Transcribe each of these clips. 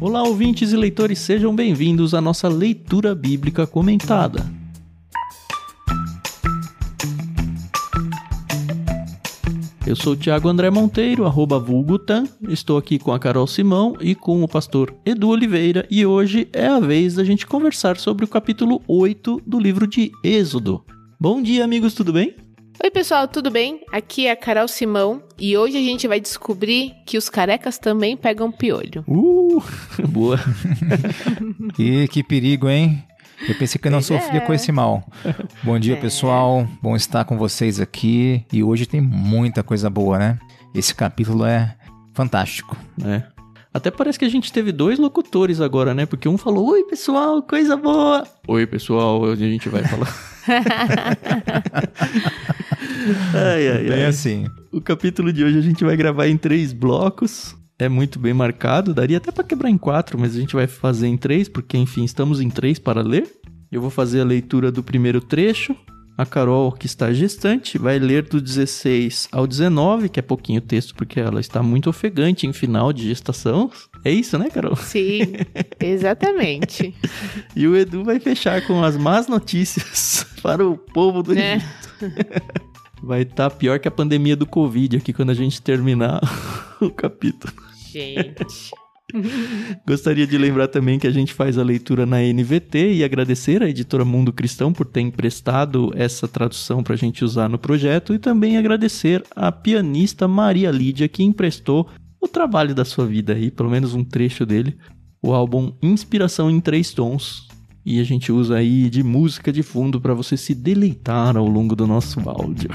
Olá, ouvintes e leitores, sejam bem-vindos à nossa leitura bíblica comentada. Eu sou o Thiago André Monteiro, @vulgutan, estou aqui com a Carol Simão e com o pastor Edu Oliveira, e hoje é a vez da gente conversar sobre o capítulo 8 do livro de Êxodo. Bom dia, amigos, tudo bem? Oi, pessoal, tudo bem? Aqui é a Carol Simão e hoje a gente vai descobrir que os carecas também pegam piolho. Boa. E que perigo, hein? Eu pensei que eu não sofria com esse mal. Bom dia, pessoal. Bom estar com vocês aqui. E hoje tem muita coisa boa, né? Esse capítulo é fantástico. Até parece que a gente teve 2 locutores agora, né? Porque um falou, oi, pessoal, coisa boa. Oi, pessoal, hoje a gente vai falar. Bem assim. O capítulo de hoje a gente vai gravar em 3 blocos. É muito bem marcado, daria até para quebrar em 4, mas a gente vai fazer em 3, porque, enfim, estamos em 3 para ler. Eu vou fazer a leitura do primeiro trecho. A Carol, que está gestante, vai ler do 16 ao 19, que é pouquinho texto, porque ela está muito ofegante em final de gestação. É isso, né, Carol? Sim, exatamente. E o Edu vai fechar com as más notícias para o povo do Egito. Vai estar pior que a pandemia do Covid aqui quando a gente terminar o capítulo. Gente. Gostaria de lembrar também que a gente faz a leitura na NVT e agradecer à editora Mundo Cristão por ter emprestado essa tradução para a gente usar no projeto, e também agradecer à pianista Maria Lídia, que emprestou o trabalho da sua vida aí, pelo menos um trecho dele, o álbum Inspiração em 3 Tons. E a gente usa aí de música de fundo para você se deleitar ao longo do nosso áudio.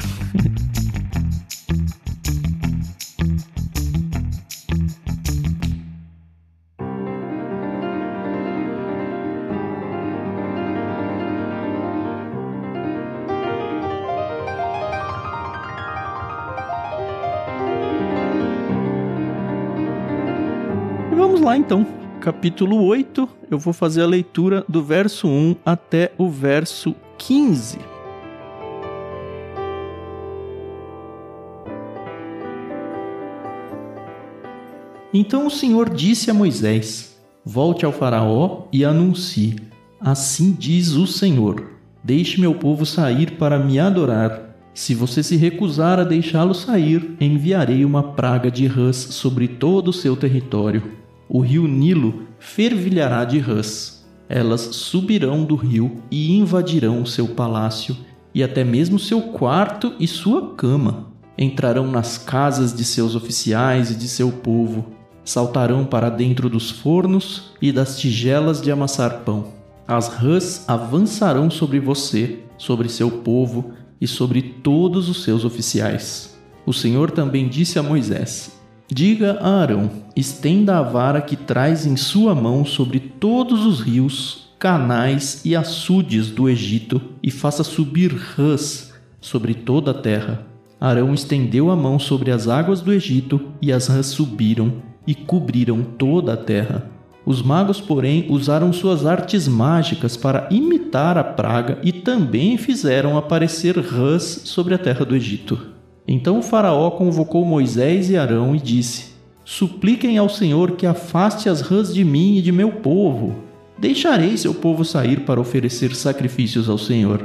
E vamos lá então. Capítulo 8, eu vou fazer a leitura do verso 1 até o verso 15. Então o Senhor disse a Moisés: volte ao faraó e anuncie: assim diz o Senhor, deixe meu povo sair para me adorar. Se você se recusar a deixá-lo sair, enviarei uma praga de rãs sobre todo o seu território. O rio Nilo fervilhará de rãs. Elas subirão do rio e invadirão o seu palácio, e até mesmo seu quarto e sua cama. Entrarão nas casas de seus oficiais e de seu povo. Saltarão para dentro dos fornos e das tigelas de amassar pão. As rãs avançarão sobre você, sobre seu povo e sobre todos os seus oficiais. O Senhor também disse a Moisés: diga a Arão, estenda a vara que traz em sua mão sobre todos os rios, canais e açudes do Egito e faça subir rãs sobre toda a terra. Arão estendeu a mão sobre as águas do Egito e as rãs subiram e cobriram toda a terra. Os magos, porém, usaram suas artes mágicas para imitar a praga e também fizeram aparecer rãs sobre a terra do Egito. Então o faraó convocou Moisés e Arão e disse: supliquem ao Senhor que afaste as rãs de mim e de meu povo. Deixarei seu povo sair para oferecer sacrifícios ao Senhor.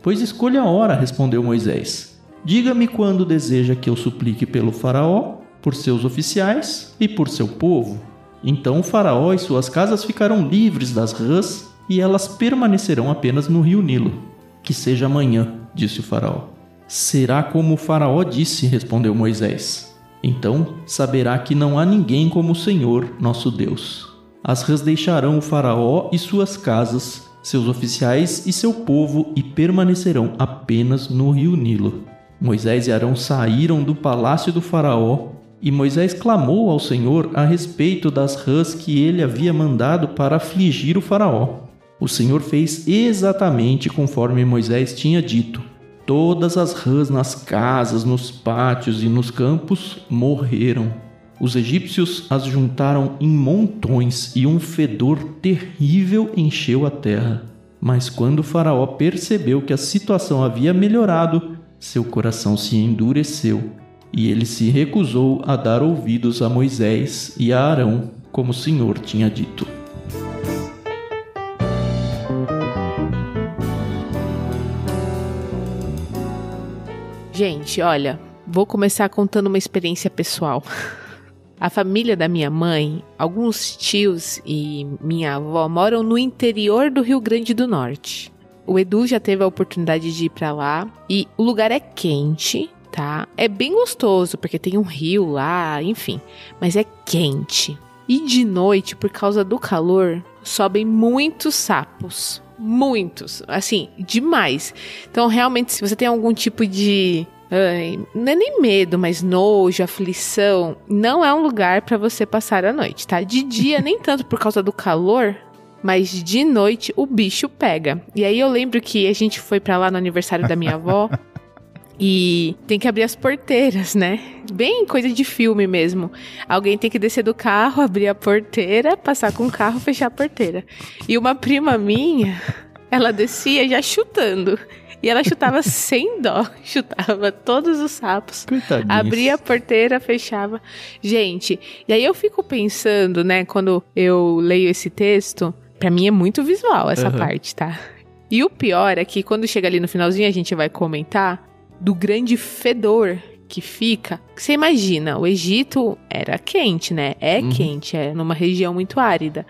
Pois escolha a hora, respondeu Moisés. Diga-me quando deseja que eu suplique pelo faraó, por seus oficiais e por seu povo. Então o faraó e suas casas ficarão livres das rãs e elas permanecerão apenas no rio Nilo. Que seja amanhã, disse o faraó. Será como o faraó disse, respondeu Moisés. Então saberá que não há ninguém como o Senhor, nosso Deus. As rãs deixarão o faraó e suas casas, seus oficiais e seu povo e permanecerão apenas no rio Nilo. Moisés e Arão saíram do palácio do faraó e Moisés clamou ao Senhor a respeito das rãs que ele havia mandado para afligir o faraó. O Senhor fez exatamente conforme Moisés tinha dito. Todas as rãs nas casas, nos pátios e nos campos morreram. Os egípcios as juntaram em montões e um fedor terrível encheu a terra. Mas quando o faraó percebeu que a situação havia melhorado, seu coração se endureceu e ele se recusou a dar ouvidos a Moisés e a Arão, como o Senhor tinha dito. Gente, olha, vou começar contando uma experiência pessoal. A família da minha mãe, alguns tios e minha avó moram no interior do Rio Grande do Norte. O Edu já teve a oportunidade de ir pra lá e o lugar é quente, tá? É bem gostoso porque tem um rio lá, enfim, mas é quente. E de noite, por causa do calor, sobem muitos sapos. Muitos, assim, demais. Então, realmente, se você tem algum tipo de... não é nem medo, mas nojo, aflição, não é um lugar pra você passar a noite, tá? De dia, nem tanto por causa do calor, mas de noite o bicho pega. E aí eu lembro que a gente foi pra lá no aniversário da minha avó e tem que abrir as porteiras, né? Bem coisa de filme mesmo. Alguém tem que descer do carro, abrir a porteira, passar com o carro, fechar a porteira. E uma prima minha, ela descia já chutando. E ela chutava sem dó, chutava todos os sapos. Coitadinhos. Abria a porteira, fechava. Gente, e aí eu fico pensando, né, quando eu leio esse texto, pra mim é muito visual essa parte, tá? E o pior é que quando chega ali no finalzinho, a gente vai comentar do grande fedor que fica. Você imagina, o Egito era quente, né? É quente, é numa região muito árida.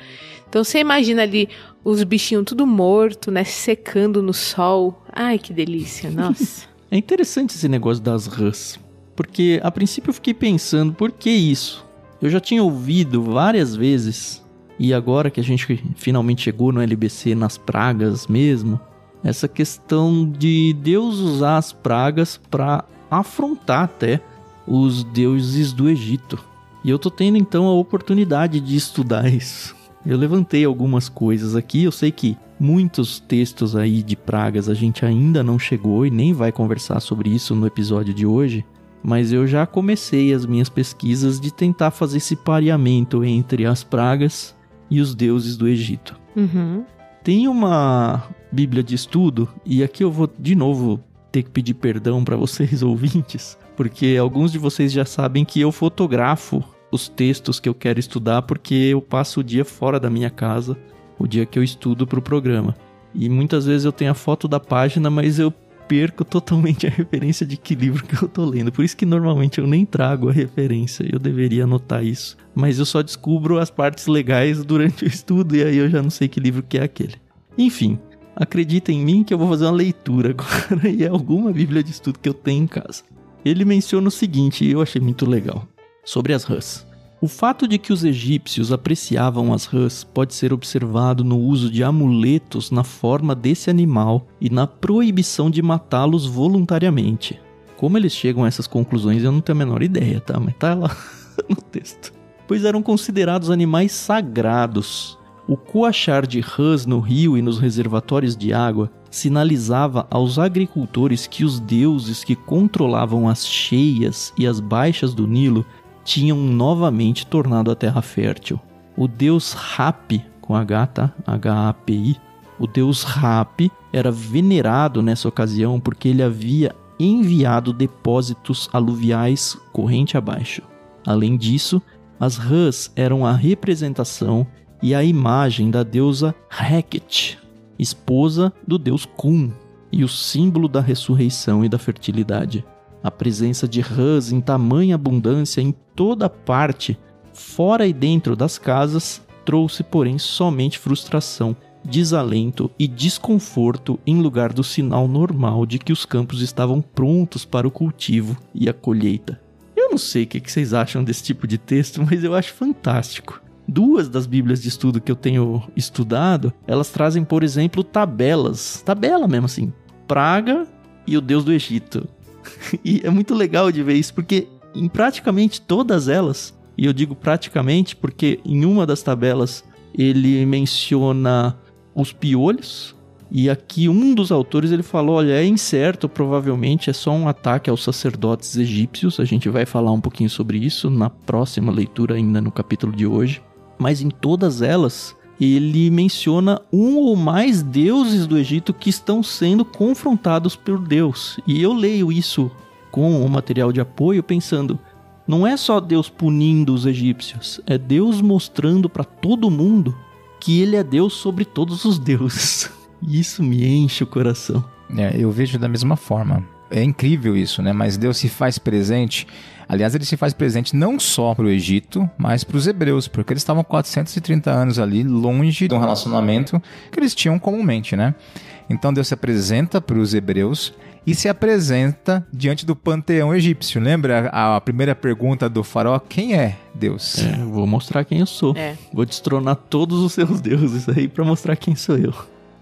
Então você imagina ali os bichinhos tudo morto, né? Secando no sol. Ai, que delícia, nossa. É interessante esse negócio das rãs, porque a princípio eu fiquei pensando, por que isso? Eu já tinha ouvido várias vezes, e agora que a gente finalmente chegou no LBC, nas pragas mesmo, essa questão de Deus usar as pragas para afrontar até os deuses do Egito. E eu tô tendo então a oportunidade de estudar isso. Eu levantei algumas coisas aqui, eu sei que muitos textos aí de pragas a gente ainda não chegou e nem vai conversar sobre isso no episódio de hoje, mas eu já comecei as minhas pesquisas de tentar fazer esse pareamento entre as pragas e os deuses do Egito. Tem uma Bíblia de estudo, e aqui eu vou de novo ter que pedir perdão para vocês ouvintes, porque alguns de vocês já sabem que eu fotografo os textos que eu quero estudar, porque eu passo o dia fora da minha casa, o dia que eu estudo para o programa. E muitas vezes eu tenho a foto da página, mas eu perco totalmente a referência de que livro que eu tô lendo. Por isso que normalmente eu nem trago a referência, eu deveria anotar isso. Mas eu só descubro as partes legais durante o estudo, e aí eu já não sei que livro que é aquele. Enfim, acredita em mim que eu vou fazer uma leitura agora, e é alguma Bíblia de estudo que eu tenho em casa. Ele menciona o seguinte, e eu achei muito legal, sobre as rãs. O fato de que os egípcios apreciavam as rãs pode ser observado no uso de amuletos na forma desse animal e na proibição de matá-los voluntariamente. Como eles chegam a essas conclusões eu não tenho a menor ideia, tá? Mas tá lá no texto. Pois eram considerados animais sagrados. O coachar de rãs no rio e nos reservatórios de água sinalizava aos agricultores que os deuses que controlavam as cheias e as baixas do Nilo tinham novamente tornado a terra fértil. O deus Hapi, com H, tá? H-A-P-I. O deus Hapi era venerado nessa ocasião porque ele havia enviado depósitos aluviais corrente abaixo. Além disso, as rãs eram a representação e a imagem da deusa Heket, esposa do deus Kun, e o símbolo da ressurreição e da fertilidade. A presença de rãs em tamanha abundância em toda parte, fora e dentro das casas, trouxe, porém, somente frustração, desalento e desconforto em lugar do sinal normal de que os campos estavam prontos para o cultivo e a colheita. Eu não sei o que vocês acham desse tipo de texto, mas eu acho fantástico. Duas das bíblias de estudo que eu tenho estudado, elas trazem, por exemplo, tabelas. Tabela mesmo assim. Praga e o Deus do Egito. E é muito legal de ver isso, porque em praticamente todas elas, e eu digo praticamente porque em uma das tabelas ele menciona os piolhos, e aqui um dos autores ele falou, olha, é incerto, provavelmente é só um ataque aos sacerdotes egípcios, a gente vai falar um pouquinho sobre isso na próxima leitura ainda no capítulo de hoje, mas em todas elas ele menciona um ou mais deuses do Egito que estão sendo confrontados por Deus. E eu leio isso com o material de apoio pensando, não é só Deus punindo os egípcios, é Deus mostrando para todo mundo que ele é Deus sobre todos os deuses. E isso me enche o coração. Eu vejo da mesma forma. É incrível isso, né? Mas Deus se faz presente. Aliás, ele se faz presente não só para o Egito, mas para os hebreus, porque eles estavam 430 anos ali, longe de um relacionamento que eles tinham comumente, né? Então Deus se apresenta para os hebreus e se apresenta diante do panteão egípcio. Lembra a primeira pergunta do faraó? Quem é Deus? Vou mostrar quem eu sou. Vou destronar todos os seus deuses aí para mostrar quem sou eu.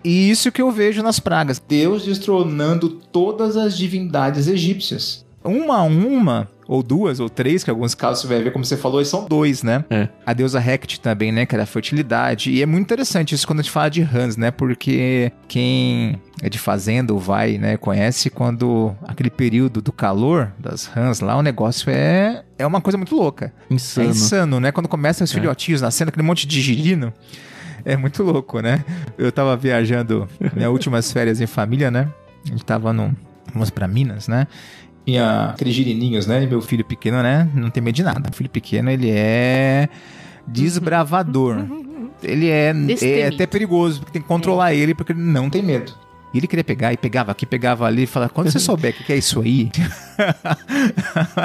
E isso que eu vejo nas pragas. Deus destronando todas as divindades egípcias. Uma a uma, ou duas, ou três, que em alguns casos você vai ver, como você falou, são 2, né? A deusa Hecate também, né? Que era a fertilidade. E é muito interessante isso quando a gente fala de rãs, né? Porque quem é de fazenda ou vai, né? Conhece quando aquele período do calor das rãs lá, o negócio é uma coisa muito louca. Insano. É insano, né? Quando começam os filhotinhos nascendo, aquele monte de girino. É muito louco, né? Eu tava viajando, minhas últimas férias em família, né? A gente tava vamos pra Minas, né? E aqueles girininhos, né? E meu filho pequeno, né? Não tem medo de nada. O filho pequeno, ele é desbravador. Ele é até perigoso, porque tem que controlar ele, porque ele não tem medo. E ele queria pegar, e pegava aqui, pegava ali, e falava, quando você souber o que é isso aí,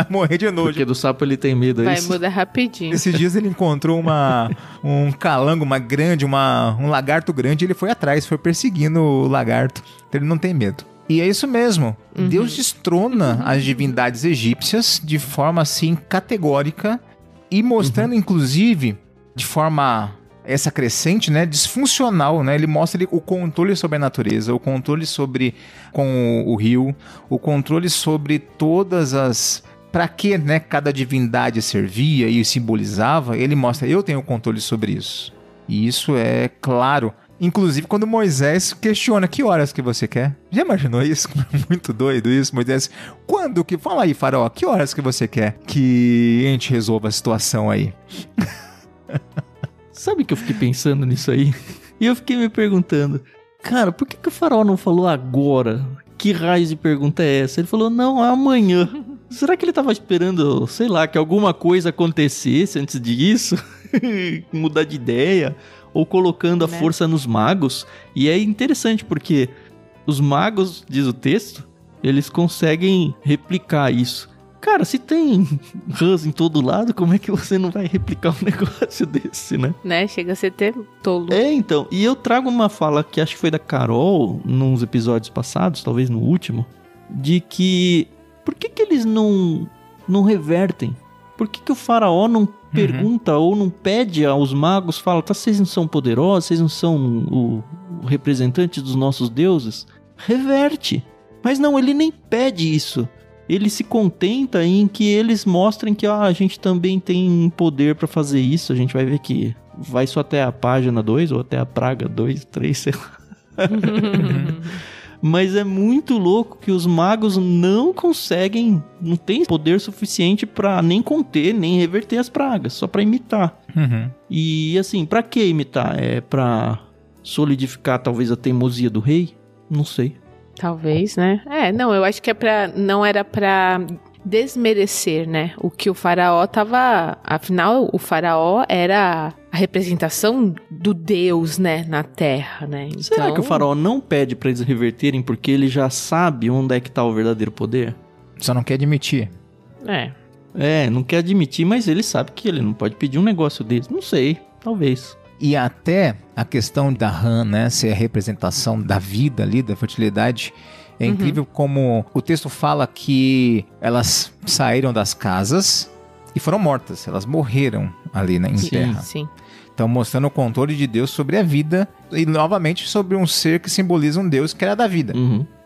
morrer de nojo. Porque do sapo ele tem medo, vai mudar rapidinho. Esses dias ele encontrou um calango, um lagarto grande, e ele foi atrás, foi perseguindo o lagarto. Então ele não tem medo. E é isso mesmo. Deus destrona as divindades egípcias de forma assim categórica e mostrando inclusive de forma essa crescente, né, disfuncional, né? Ele mostra o controle sobre a natureza, o controle com o rio, o controle sobre todas as... Para que, né, cada divindade servia e simbolizava, ele mostra, eu tenho controle sobre isso. E isso é claro. Inclusive quando Moisés questiona, que horas que você quer? Já imaginou isso? Muito doido isso, Moisés. Quando que... Fala aí, faraó, que horas que você quer que a gente resolva a situação aí? Sabe que eu fiquei pensando nisso aí? E eu fiquei me perguntando, cara, por que o faraó não falou agora? Que raio de pergunta é essa? Ele falou, não, é amanhã. Será que ele tava esperando, sei lá, que alguma coisa acontecesse antes disso? Mudar de ideia? Ou colocando a força nos magos? E é interessante porque os magos, diz o texto, eles conseguem replicar isso. Cara, se tem rãs em todo lado, como é que você não vai replicar um negócio desse, né? Chega a ser até tolo. Então. E eu trago uma fala que acho que foi da Carol, nos episódios passados, talvez no último, de que... Por que eles não revertem? Por que o faraó não pergunta ou não pede aos magos, fala, tá, vocês não são poderosos, vocês não são o representante dos nossos deuses? Reverte. Mas não, ele nem pede isso. Ele se contenta em que eles mostrem que a gente também tem poder pra fazer isso. A gente vai ver que vai só até a página 2 ou até a praga 2, 3, sei lá. Mas é muito louco que os magos não conseguem, não tem poder suficiente pra nem conter, nem reverter as pragas, só pra imitar. E assim, pra que imitar? É pra solidificar talvez a teimosia do rei? Não sei. Talvez, né? Não, eu acho que não era pra desmerecer, né? O que o faraó tava... Afinal, o faraó era a representação do Deus, né? Na terra, né? Então... Será que o faraó não pede pra eles reverterem porque ele já sabe onde é que tá o verdadeiro poder? Só não quer admitir. Não quer admitir, mas ele sabe que ele não pode pedir um negócio desse. Não sei, talvez. E até a questão da rã, né, ser a representação da vida ali, da fertilidade, é incrível como o texto fala que elas saíram das casas e foram mortas, elas morreram ali, né, em terra. Sim. Então mostrando o controle de Deus sobre a vida e novamente sobre um ser que simboliza um Deus que era da vida,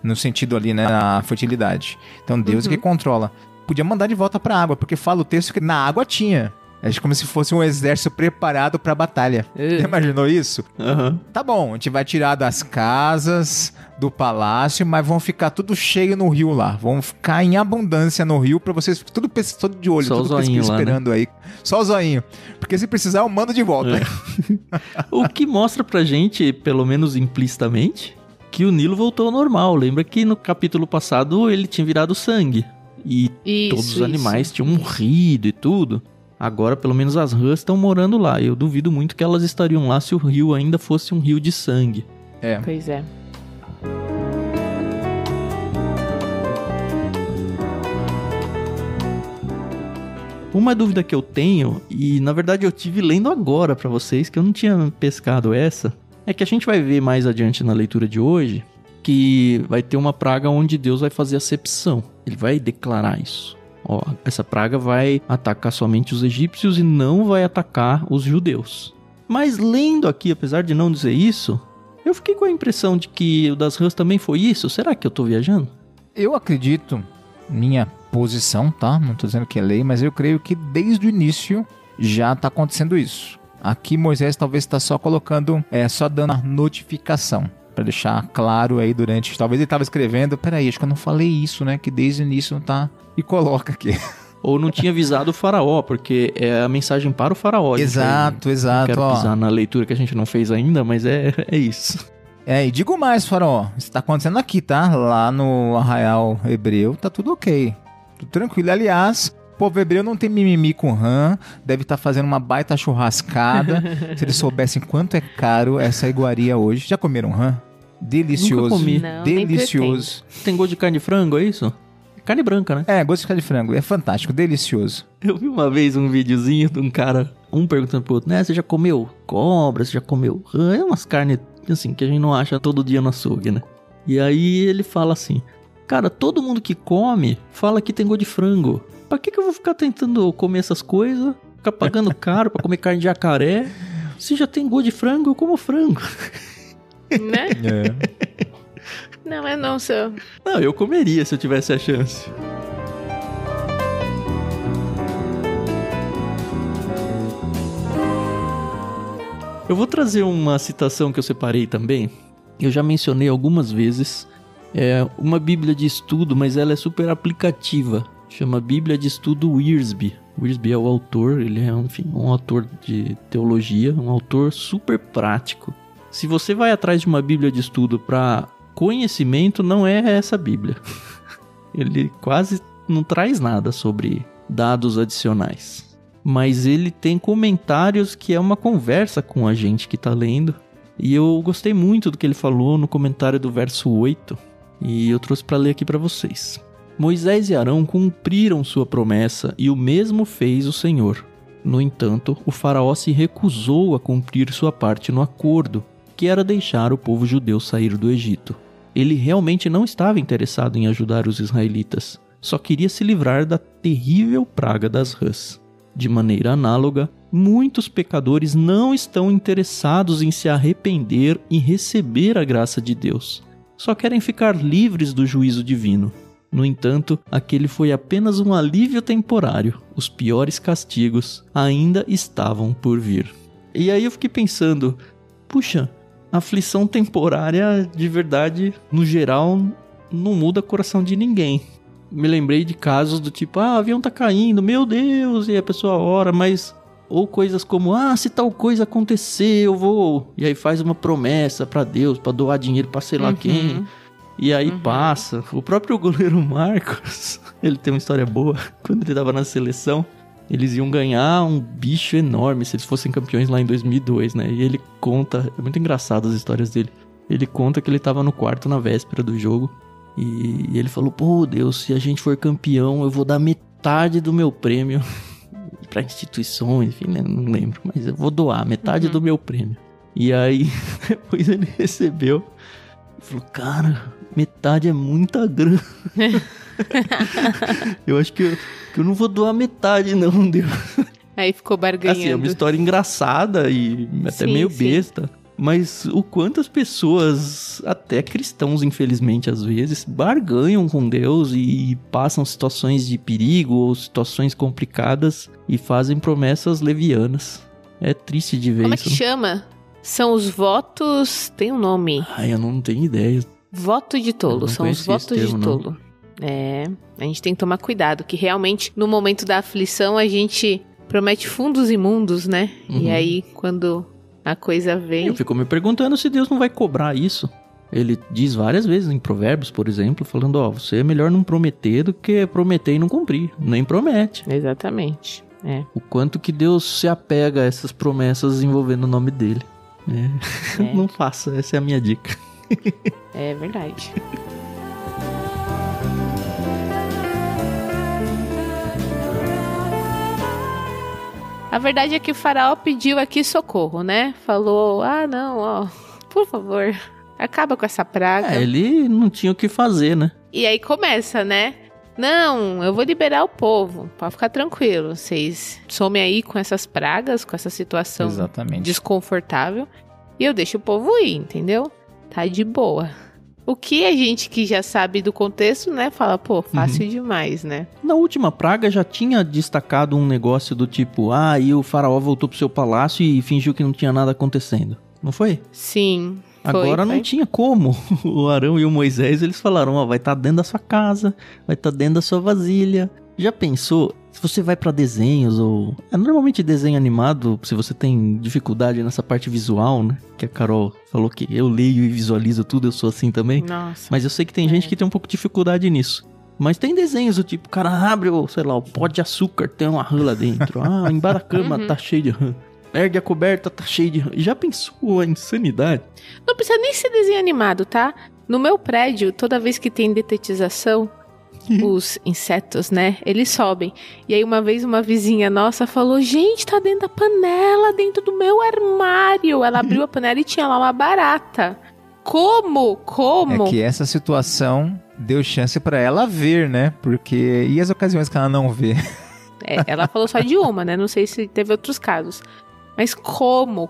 no sentido ali, né, na fertilidade. Então Deus que controla. Podia mandar de volta para a água, porque fala o texto que na água tinha. É como se fosse um exército preparado pra batalha. Já imaginou isso? Tá bom, a gente vai tirar das casas, do palácio, mas vão ficar tudo cheio no rio lá. Vão ficar em abundância no rio pra vocês, tudo de olho, só tudo esperando lá, né? Aí. Só o zoinho. Porque se precisar, eu mando de volta. O que mostra pra gente, pelo menos implicitamente, que o Nilo voltou ao normal. Lembra que no capítulo passado ele tinha virado sangue. e todos os animais tinham morrido e tudo. Agora, pelo menos as rãs estão morando lá. Eu duvido muito que elas estariam lá se o rio ainda fosse um rio de sangue. Pois é. Uma dúvida que eu tenho, e na verdade eu tive lendo agora pra vocês, que eu não tinha pescado essa, é que a gente vai ver mais adiante na leitura de hoje que vai ter uma praga onde Deus vai fazer acepção. Ele vai declarar isso. Ó, essa praga vai atacar somente os egípcios e não vai atacar os judeus. Mas lendo aqui, apesar de não dizer isso, eu fiquei com a impressão de que o das rãs também foi isso. Será que eu tô viajando? Eu acredito, minha posição, tá? Não tô dizendo que é lei, mas eu creio que desde o início já tá acontecendo isso. Aqui Moisés talvez está só colocando, só dando a notificação, para deixar claro aí durante... Talvez ele estava escrevendo, peraí, acho que eu não falei isso, né? Que desde o início não tá... E coloca aqui. Ou não tinha avisado o faraó, porque é a mensagem para o faraó. Exato. Não quero pisar na leitura que a gente não fez ainda, mas é isso. E digo mais, faraó, isso tá acontecendo aqui, tá? Lá no Arraial Hebreu, tá tudo ok. Tudo tranquilo. Aliás, o povo hebreu não tem mimimi com rã, deve estar fazendo uma baita churrascada. Se eles soubessem quanto é caro essa iguaria hoje. Já comeram rã? Delicioso. Nunca comi. Não, delicioso. Tem gosto de carne de frango, é isso? Carne branca, né? Gosto de carne de frango. É fantástico, delicioso. Eu vi uma vez um videozinho de um cara, um perguntando pro outro, né? Você já comeu cobra? Você já comeu rã? É umas carnes, assim, que a gente não acha todo dia no açougue, né? E aí ele fala assim, cara, todo mundo que come fala que tem gosto de frango. Pra que eu vou ficar tentando comer essas coisas? Ficar pagando caro pra comer carne de jacaré? Se já tem gosto de frango, eu como frango. Né? Não, eu não sou. Não, eu comeria se eu tivesse a chance. Eu vou trazer uma citação que eu separei também. Eu já mencionei algumas vezes. É uma bíblia de estudo, mas ela é super aplicativa. Chama Bíblia de Estudo Wiersbe. Wiersbe é o autor, ele é um autor de teologia, um autor super prático. Se você vai atrás de uma bíblia de estudo para conhecimento, não é essa bíblia. Ele quase não traz nada sobre dados adicionais. Mas ele tem comentários que é uma conversa com a gente que está lendo. E eu gostei muito do que ele falou no comentário do verso 8. E eu trouxe para ler aqui para vocês. Moisés e Arão cumpriram sua promessa e o mesmo fez o Senhor. No entanto, o faraó se recusou a cumprir sua parte no acordo, que era deixar o povo judeu sair do Egito. Ele realmente não estava interessado em ajudar os israelitas, só queria se livrar da terrível praga das rãs. De maneira análoga, muitos pecadores não estão interessados em se arrepender e receber a graça de Deus. Só querem ficar livres do juízo divino. No entanto, aquele foi apenas um alívio temporário. Os piores castigos ainda estavam por vir. E aí eu fiquei pensando, puxa, aflição temporária de verdade, no geral, não muda o coração de ninguém. Me lembrei de casos do tipo, o avião tá caindo, meu Deus, e a pessoa ora, mas... Ou coisas como, se tal coisa acontecer, eu vou... E aí faz uma promessa pra Deus, pra doar dinheiro pra sei lá quem... E aí passa. O próprio goleiro Marcos, ele tem uma história boa. Quando ele tava na seleção, eles iam ganhar um bicho enorme se eles fossem campeões lá em 2002, né? E ele conta, é muito engraçado as histórias dele. Ele conta que ele tava no quarto na véspera do jogo. E ele falou, pô Deus, se a gente for campeão, eu vou dar metade do meu prêmio pra instituições, enfim, né? Não lembro. Mas eu vou doar metade do meu prêmio. E aí, depois ele recebeu... Falou, cara, metade é muita grana. Eu acho que eu não vou doar metade, não, Deus. Aí ficou barganhando. Assim, é uma história engraçada e até meio besta. Mas o quanto as pessoas, até cristãos, infelizmente, às vezes, barganham com Deus e passam situações de perigo ou situações complicadas e fazem promessas levianas. É triste de ver isso. Como é que chama? São os votos... Tem um nome. Eu não tenho ideia. Voto de tolo. São os votos de tolo. A gente tem que tomar cuidado, que realmente, no momento da aflição, a gente promete fundos imundos, né? E aí, quando a coisa vem... Eu fico me perguntando se Deus não vai cobrar isso. Ele diz várias vezes em Provérbios, por exemplo, falando, ó, você é melhor não prometer do que prometer e não cumprir. Nem promete. Exatamente. O quanto que Deus se apega a essas promessas envolvendo o nome dele. Não faça, essa é a minha dica. É verdade. A verdade é que o faraó pediu aqui socorro, né? Falou, não, ó, por favor, acaba com essa praga. Ele não tinha o que fazer, né? E aí começa, né? Não, eu vou liberar o povo, pode ficar tranquilo. Vocês somem aí com essas pragas, com essa situação desconfortável. E eu deixo o povo ir, entendeu? Tá de boa. O que a gente que já sabe do contexto, né, fala, pô, fácil demais, né? Na última praga já tinha destacado um negócio do tipo, e o faraó voltou pro seu palácio e fingiu que não tinha nada acontecendo. Não foi? Sim. Agora não tinha como. O Arão e o Moisés, eles falaram, vai estar dentro da sua casa, vai estar dentro da sua vasilha. Já pensou? Se você vai pra desenhos ou... normalmente desenho animado, se você tem dificuldade nessa parte visual, né? Que a Carol falou que eu leio e visualizo tudo, eu sou assim também. Nossa. Mas eu sei que tem gente que tem um pouco de dificuldade nisso. Mas tem desenhos do tipo, o cara abre, sei lá, o pó de açúcar, tem uma rã lá dentro. Embaixo da cama tá cheio de rã. Ergue a coberta, tá cheio de rã. Já pensou a insanidade? Não precisa nem ser desenho animado, tá? No meu prédio, toda vez que tem detetização, os insetos, né, eles sobem. E aí uma vez uma vizinha nossa falou, gente, tá dentro da panela, dentro do meu armário. Ela abriu a panela e tinha lá uma barata. Como? É que essa situação deu chance pra ela ver, né? Porque... E as ocasiões que ela não vê? Ela falou só de uma, né? Não sei se teve outros casos. Mas como,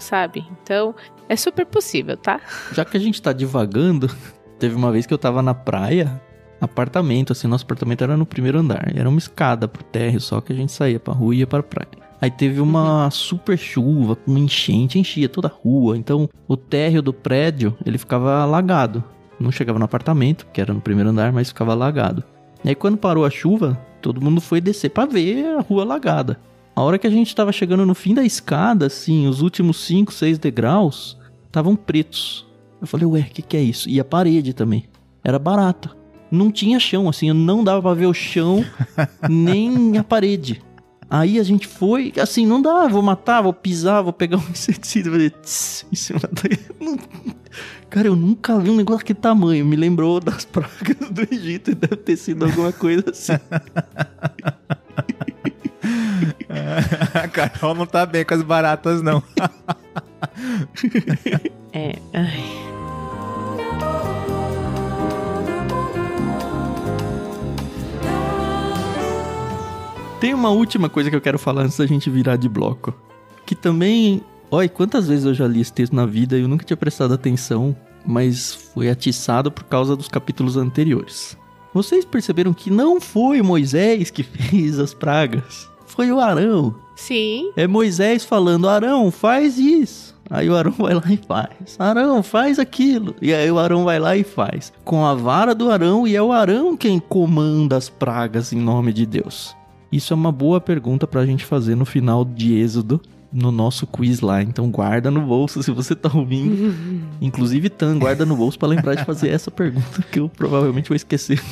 sabe? Então, é super possível, tá? Já que a gente tá divagando, teve uma vez que eu tava na praia, apartamento, assim, nosso apartamento era no primeiro andar. Era uma escada pro térreo, só que a gente saía pra rua e ia pra praia. Aí teve uma super chuva, com enchente, enchia toda a rua. Então, o térreo do prédio, ele ficava alagado. Não chegava no apartamento, que era no primeiro andar, mas ficava alagado. E aí, quando parou a chuva, todo mundo foi descer pra ver a rua alagada. A hora que a gente tava chegando no fim da escada, assim, os últimos 5, 6 degraus, estavam pretos. Eu falei, o que é isso? E a parede também. Era barata. Não tinha chão, assim, não dava pra ver o chão, nem a parede. Aí a gente foi, assim, não dá, vou matar, vou pisar, vou pegar um inseticida, fazer em cima daí. Cara, eu nunca vi um negócio daquele tamanho. Me lembrou das pragas do Egito e deve ter sido alguma coisa assim. A Carol não tá bem com as baratas, não. Tem uma última coisa que eu quero falar antes da gente virar de bloco. Que também... Olha, quantas vezes eu já li esse texto na vida e eu nunca tinha prestado atenção, mas foi atiçado por causa dos capítulos anteriores. Vocês perceberam que não foi Moisés que fez as pragas? Foi o Arão. Sim. É Moisés falando, Arão, faz isso. Aí o Arão vai lá e faz. Arão, faz aquilo. E aí o Arão vai lá e faz. Com a vara do Arão, e é o Arão quem comanda as pragas em nome de Deus. Isso é uma boa pergunta pra gente fazer no final de Êxodo, no nosso quiz lá. Então guarda no bolso se você tá ouvindo. Inclusive, Tan, guarda no bolso pra lembrar de fazer essa pergunta, que eu provavelmente vou esquecer.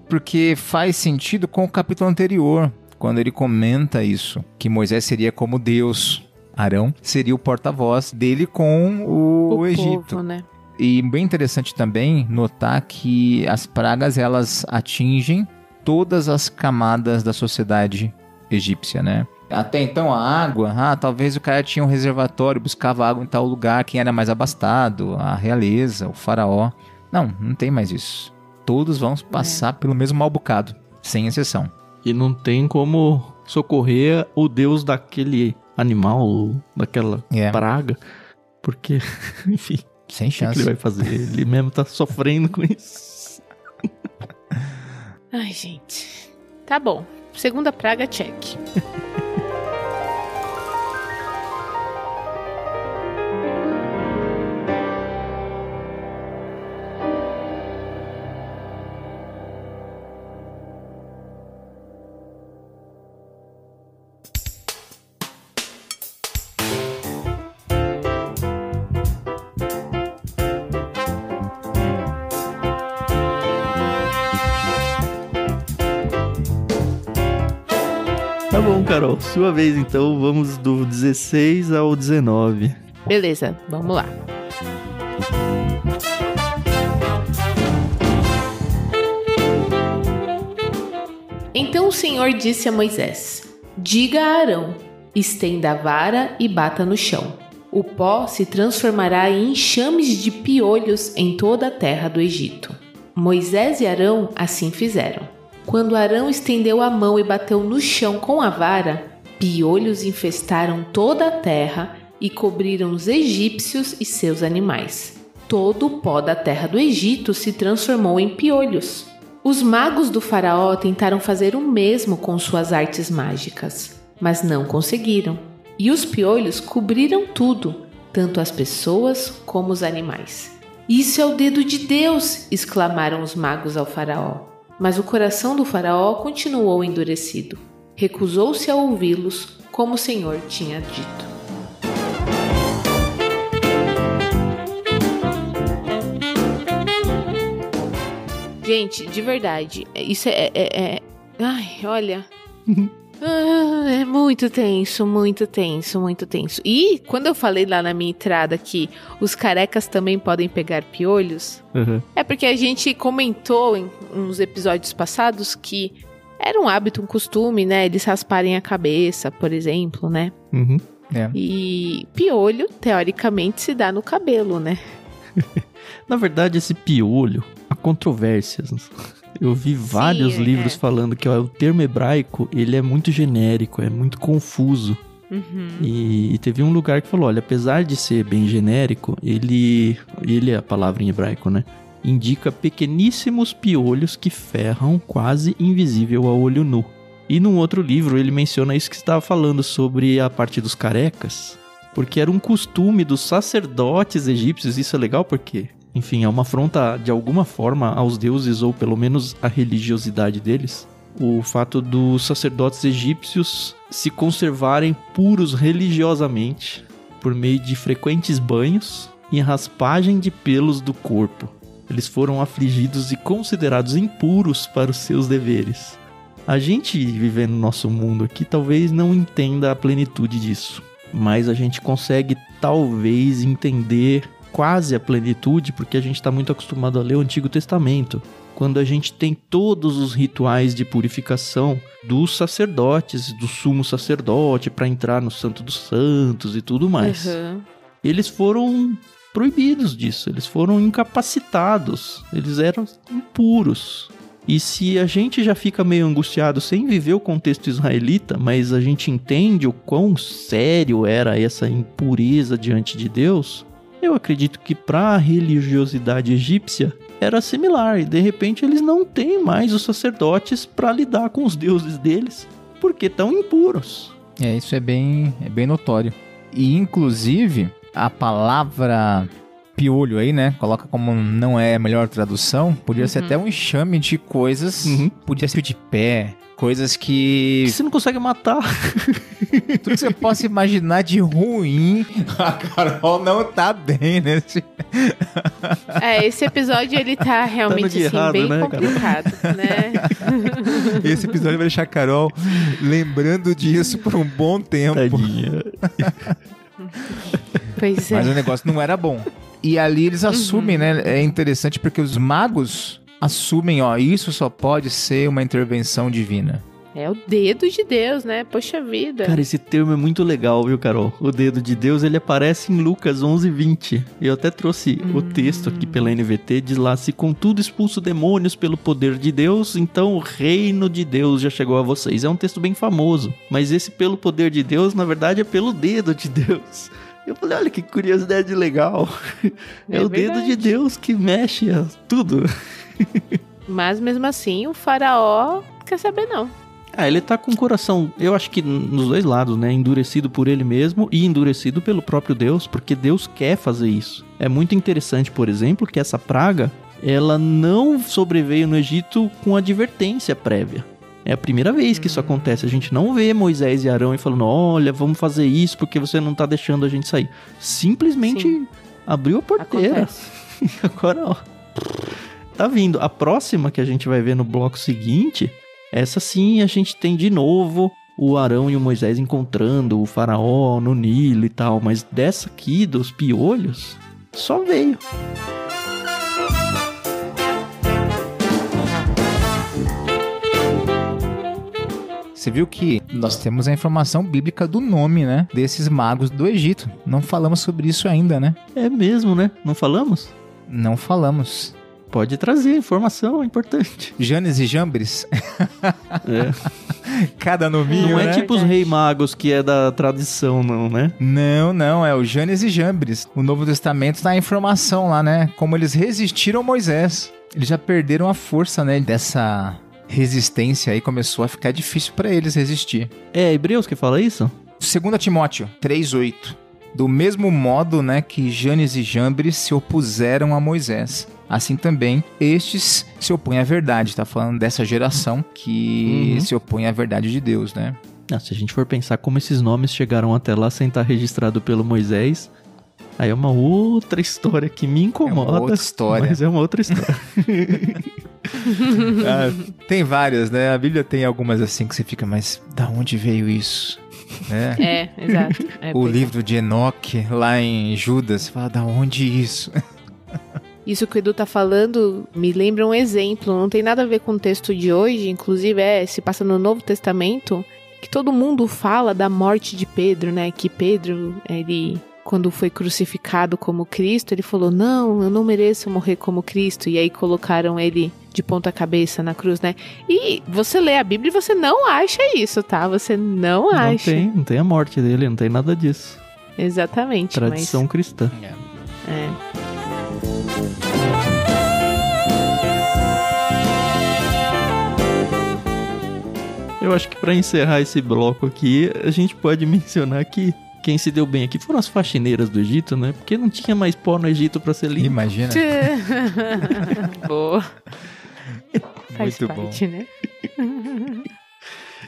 Porque faz sentido com o capítulo anterior, quando ele comenta isso, que Moisés seria como Deus, Arão seria o porta-voz dele com o Egito. Povo, né? E bem interessante também notar que as pragas, elas atingem todas as camadas da sociedade egípcia, né? Até então a água, talvez o cara tinha um reservatório, buscava água em tal lugar, quem era mais abastado, a realeza, o faraó. Não tem mais isso. Todos vão passar pelo mesmo mal bocado, sem exceção. E não tem como socorrer o deus daquele animal, daquela praga, porque, enfim, sem chance. O que ele vai fazer? Ele mesmo tá sofrendo com isso. Ai, gente. Tá bom. Segunda praga, check. Tá bom, Carol. Sua vez, então. Vamos do 16 ao 19. Beleza, vamos lá. Então o Senhor disse a Moisés: diga a Arão, estenda a vara e bata no chão. O pó se transformará em enxames de piolhos em toda a terra do Egito. Moisés e Arão assim fizeram. Quando Arão estendeu a mão e bateu no chão com a vara, piolhos infestaram toda a terra e cobriram os egípcios e seus animais. Todo o pó da terra do Egito se transformou em piolhos. Os magos do faraó tentaram fazer o mesmo com suas artes mágicas, mas não conseguiram. E os piolhos cobriram tudo, tanto as pessoas como os animais. Isso é o dedo de Deus! Exclamaram os magos ao faraó. Mas o coração do faraó continuou endurecido. Recusou-se a ouvi-los, como o Senhor tinha dito. Gente, de verdade, isso Ai, olha... É muito tenso, muito tenso, muito tenso. E quando eu falei lá na minha entrada que os carecas também podem pegar piolhos, é porque a gente comentou em uns episódios passados que era um hábito, um costume, né? Eles rasparem a cabeça, por exemplo, né? E piolho, teoricamente, se dá no cabelo, né? Na verdade, esse piolho, há controvérsias. Eu vi vários livros falando que o termo hebraico, ele é muito genérico, é muito confuso. E teve um lugar que falou, olha, apesar de ser bem genérico, ele é a palavra em hebraico, né? Indica pequeníssimos piolhos que ferram quase invisível a olho nu. E num outro livro ele menciona isso que você estava falando sobre a parte dos carecas, porque era um costume dos sacerdotes egípcios. Isso é legal porque... enfim, é uma afronta de alguma forma aos deuses, ou pelo menos à religiosidade deles. O fato dos sacerdotes egípcios se conservarem puros religiosamente por meio de frequentes banhos e raspagem de pelos do corpo. Eles foram afligidos e considerados impuros para os seus deveres. A gente vivendo no nosso mundo aqui talvez não entenda a plenitude disso, mas a gente consegue talvez entender quase a plenitude, porque a gente está muito acostumado a ler o Antigo Testamento, quando a gente tem todos os rituais de purificação dos sacerdotes, do sumo sacerdote, para entrar no Santo dos Santos e tudo mais. Eles foram proibidos disso, eles foram incapacitados, eles eram impuros. E se a gente já fica meio angustiado sem viver o contexto israelita, mas a gente entende o quão sério era essa impureza diante de Deus... eu acredito que para a religiosidade egípcia era similar, e de repente eles não têm mais os sacerdotes para lidar com os deuses deles, porque estão impuros. Isso é bem notório. E inclusive a palavra piolho aí, né, coloca como não é a melhor tradução, podia ser até um enxame de coisas, podia ser de pé, coisas que você não consegue matar. Tudo que você possa imaginar de ruim, a Carol não tá bem nesse... esse episódio ele tá realmente assim, errado, bem complicado, né? Esse episódio vai deixar a Carol lembrando disso por um bom tempo. Tadinha. Pois é. Mas o negócio não era bom. E ali eles assumem, né? É interessante porque os magos assumem, isso só pode ser uma intervenção divina. É o dedo de Deus, né? Poxa vida. Cara, esse termo é muito legal, viu, Carol? O dedo de Deus, ele aparece em Lucas 11:20. Eu até trouxe o texto aqui pela NVT, diz lá, se contudo expulso demônios pelo poder de Deus, então o reino de Deus já chegou a vocês. É um texto bem famoso, mas esse pelo poder de Deus, na verdade, é pelo dedo de Deus. Eu falei, olha que curiosidade legal. É o dedo de Deus que mexe tudo. Mas mesmo assim, o faraó não quer saber não. Ele tá com o coração, eu acho que nos dois lados, né? Endurecido por ele mesmo e endurecido pelo próprio Deus, porque Deus quer fazer isso. É muito interessante, por exemplo, que essa praga, ela não sobreveio no Egito com advertência prévia. É a primeira vez que isso acontece. A gente não vê Moisés e Arão falando, olha, vamos fazer isso porque você não tá deixando a gente sair. Simplesmente abriu a porteira. E agora, tá vindo. A próxima que a gente vai ver no bloco seguinte, essa sim a gente tem de novo o Arão e o Moisés encontrando o faraó no Nilo e tal, mas dessa aqui, dos piolhos, só veio. Você viu que nós temos a informação bíblica do nome, né? Desses magos do Egito. Não falamos sobre isso ainda, né? É mesmo, né? Não falamos? Não falamos. Pode trazer, informação é importante. Janes e Jambres? É. Cada nominho, não é né? tipo os Rei Magos, que é da tradição, não, né? Não, é o Janes e Jambres. O Novo Testamento tá a informação lá, né? Como eles resistiram a Moisés. Eles já perderam a força, né? Dessa resistência aí, começou a ficar difícil para eles resistir. É Hebreus que fala isso? 2 Timóteo 3:8. Do mesmo modo, né, que Janes e Jambres se opuseram a Moisés, assim também estes se opõem à verdade. Tá falando dessa geração que se opõe à verdade de Deus, né? Se a gente for pensar como esses nomes chegaram até lá sem estar registrado pelo Moisés, aí é uma outra história que me incomoda. É uma outra história. Mas é uma outra história. Tem várias, né? A Bíblia tem algumas assim que você fica, mas da onde veio isso? Exato. O livro de Enoque, lá em Judas, você fala, da onde isso? Isso que o Edu tá falando me lembra um exemplo, não tem nada a ver com o texto de hoje, inclusive se passa no Novo Testamento, que todo mundo fala da morte de Pedro, né? Que Pedro, ele, quando foi crucificado como Cristo, ele falou, não, eu não mereço morrer como Cristo, e aí colocaram ele de ponta cabeça na cruz, né? E você lê a Bíblia e você não acha isso, tá? Você não acha. Não tem a morte dele, não tem nada disso. Exatamente. Tradição cristã. Eu acho que para encerrar esse bloco aqui, a gente pode mencionar que quem se deu bem aqui foram as faxineiras do Egito, né? Porque não tinha mais pó no Egito para ser limpo. Imagina. Boa. Faz Muito parte, bom. Né?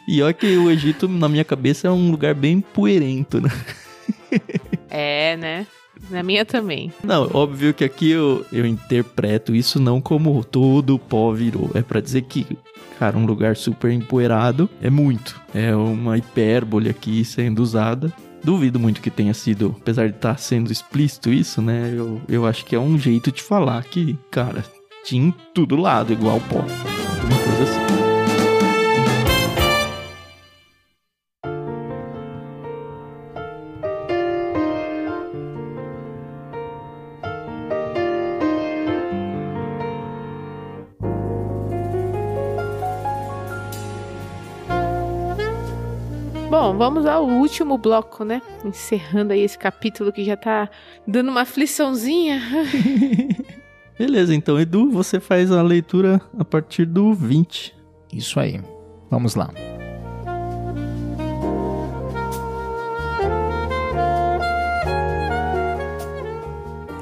E olha que o Egito, na minha cabeça, é um lugar bem poeirento, né? Né? Na minha também. Não, óbvio que aqui eu interpreto isso não como todo o pó virou. É pra dizer que, cara, um lugar super empoeirado é muito. É uma hipérbole aqui sendo usada. Duvido muito que tenha sido, apesar de estar sendo explícito isso, né? Eu acho que é um jeito de falar que, cara, tinha em todo lado igual pó. Alguma coisa assim. Bom, vamos ao último bloco, né? Encerrando aí esse capítulo que já tá dando uma afliçãozinha. Beleza, então, Edu, você faz a leitura a partir do 20. Isso aí. Vamos lá.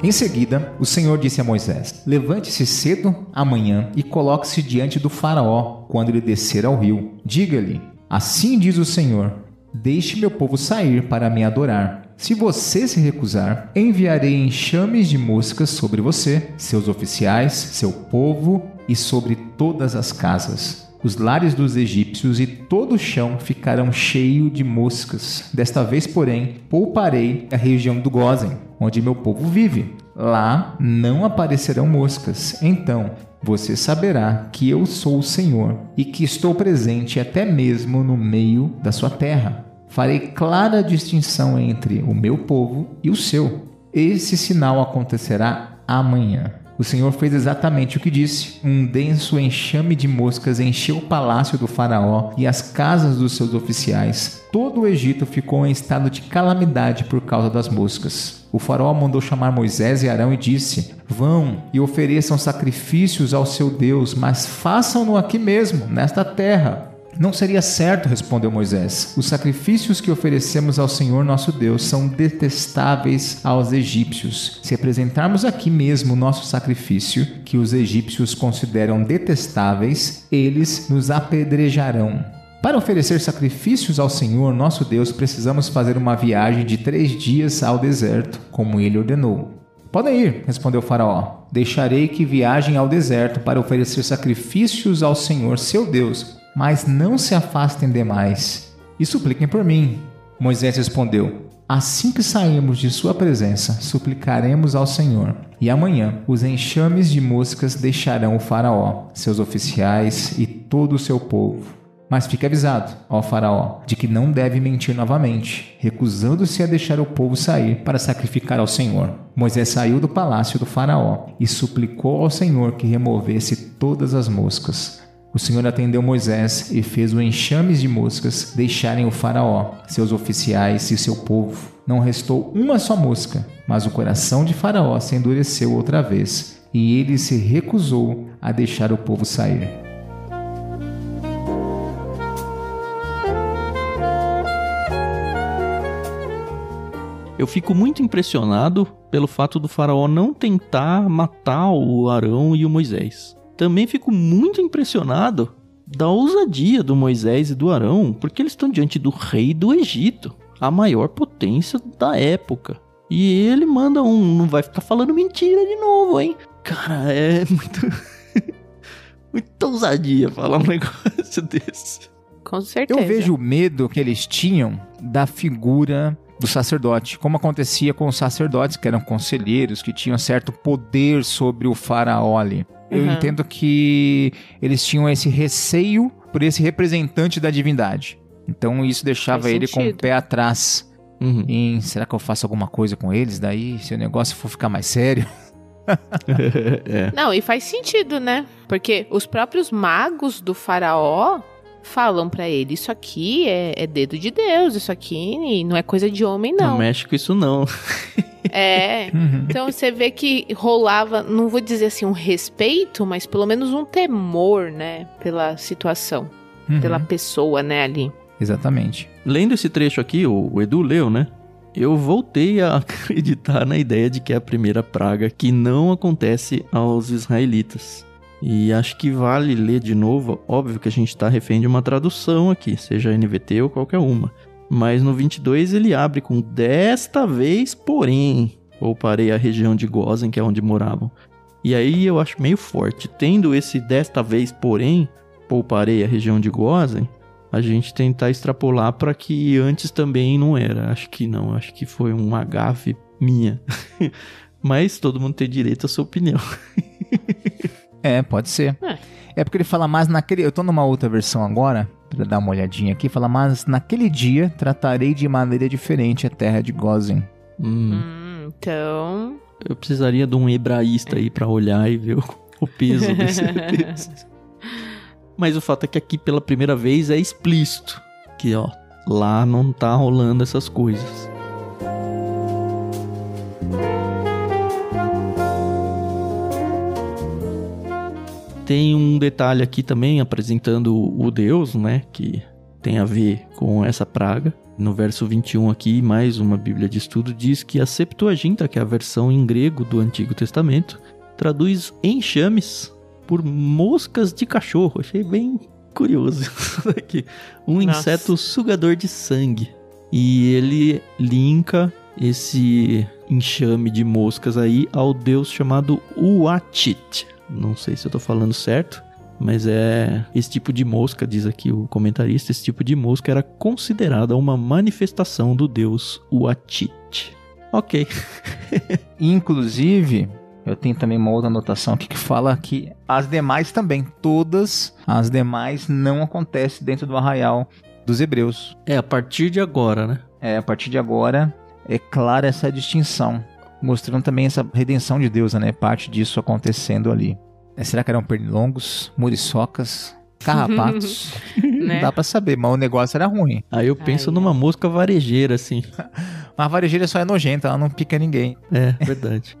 Em seguida, o Senhor disse a Moisés: levante-se cedo amanhã e coloque-se diante do faraó quando ele descer ao rio. Diga-lhe: assim diz o Senhor, deixe meu povo sair para me adorar. Se você se recusar, enviarei enxames de moscas sobre você, seus oficiais, seu povo e sobre todas as casas. Os lares dos egípcios e todo o chão ficarão cheios de moscas. Desta vez, porém, pouparei a região do Gósen, onde meu povo vive. Lá não aparecerão moscas. Então você saberá que eu sou o Senhor e que estou presente até mesmo no meio da sua terra. Farei clara distinção entre o meu povo e o seu. Esse sinal acontecerá amanhã. O Senhor fez exatamente o que disse. Um denso enxame de moscas encheu o palácio do faraó e as casas dos seus oficiais. Todo o Egito ficou em estado de calamidade por causa das moscas. O faraó mandou chamar Moisés e Arão e disse: vão e ofereçam sacrifícios ao seu Deus, mas façam-no aqui mesmo, nesta terra. Não seria certo, respondeu Moisés. Os sacrifícios que oferecemos ao Senhor nosso Deus são detestáveis aos egípcios. Se apresentarmos aqui mesmo o nosso sacrifício, que os egípcios consideram detestáveis, eles nos apedrejarão. Para oferecer sacrifícios ao Senhor nosso Deus, precisamos fazer uma viagem de 3 dias ao deserto, como ele ordenou. Podem ir, respondeu o faraó. Deixarei que viajem ao deserto para oferecer sacrifícios ao Senhor seu Deus, mas não se afastem demais. e supliquem por mim. Moisés respondeu: assim que sairmos de sua presença, suplicaremos ao Senhor. E amanhã os enxames de moscas deixarão o faraó, seus oficiais e todo o seu povo. Mas fique avisado, ó faraó, de que não deve mentir novamente, recusando-se a deixar o povo sair para sacrificar ao Senhor. Moisés saiu do palácio do faraó e suplicou ao Senhor que removesse todas as moscas. O Senhor atendeu Moisés e fez o enxames de moscas deixarem o faraó, seus oficiais e seu povo. Não restou uma só mosca, mas o coração de faraó se endureceu outra vez, e ele se recusou a deixar o povo sair. Eu fico muito impressionado pelo fato do faraó não tentar matar o Arão e o Moisés. Também fico muito impressionado da ousadia do Moisés e do Arão, porque eles estão diante do rei do Egito, a maior potência da época. E ele manda não vai ficar falando mentira de novo, hein? Cara, é muita ousadia falar um negócio desse. Com certeza. Eu vejo o medo que eles tinham da figura do sacerdote, como acontecia com os sacerdotes, que eram conselheiros, que tinham certo poder sobre o faraó ali. Eu entendo que eles tinham esse receio por esse representante da divindade. Então isso deixava ele com o pé atrás. Será que eu faço alguma coisa com eles? Daí, se o negócio for ficar mais sério... Não, e faz sentido, né? Porque os próprios magos do faraó falam pra ele, isso aqui é dedo de Deus, isso aqui não é coisa de homem, não. Não mexe com isso, não. Então você vê que rolava, não vou dizer assim um respeito, mas pelo menos um temor, né, pela situação, pela pessoa, né, ali. Exatamente. Lendo esse trecho aqui, o Edu leu, né? Eu voltei a acreditar na ideia de que é a primeira praga que não acontece aos israelitas. E acho que vale ler de novo. Óbvio que a gente está refém de uma tradução aqui, seja NVT ou qualquer uma. Mas no 22 ele abre com desta vez, porém, pouparei a região de Gósen, que é onde moravam. E aí eu acho meio forte. Tendo esse desta vez, porém, pouparei a região de Gósen, a gente tentar extrapolar para que antes também não era. Acho que não, acho que foi uma gafe minha. Mas todo mundo tem direito à sua opinião. Pode ser. É porque ele fala mais naquele... Eu tô numa outra versão agora, pra dar uma olhadinha aqui. Fala, mas naquele dia tratarei de maneira diferente a terra de Gósen. Então... Eu precisaria de um hebraísta aí pra olhar e ver o peso desse texto. Mas o fato é que aqui pela primeira vez é explícito. Que ó, lá não tá rolando essas coisas. Tem um detalhe aqui também apresentando o Deus, né, que tem a ver com essa praga. No verso 21 aqui, mais uma Bíblia de Estudo diz que a Septuaginta, que é a versão em grego do Antigo Testamento, traduz enxames por moscas de cachorro. Achei bem curioso isso daqui. Inseto sugador de sangue. E ele linka esse enxame de moscas aí ao deus chamado Uatit. Não sei se eu tô falando certo, mas é esse tipo de mosca, diz aqui o comentarista, esse tipo de mosca era considerada uma manifestação do deus Uatit. Ok. Inclusive, eu tenho também uma outra anotação aqui que fala que as demais também, todas as demais não acontecem dentro do arraial dos hebreus. A partir de agora, né? A partir de agora é clara essa distinção. Mostrando também essa redenção de Deus, né? Parte disso acontecendo ali. Será que eram pernilongos, muriçocas, carrapatos? Não dá pra saber, mas o negócio era ruim. Aí eu penso numa mosca varejeira, assim. Mas a varejeira só é nojenta, ela não pica ninguém. É, verdade.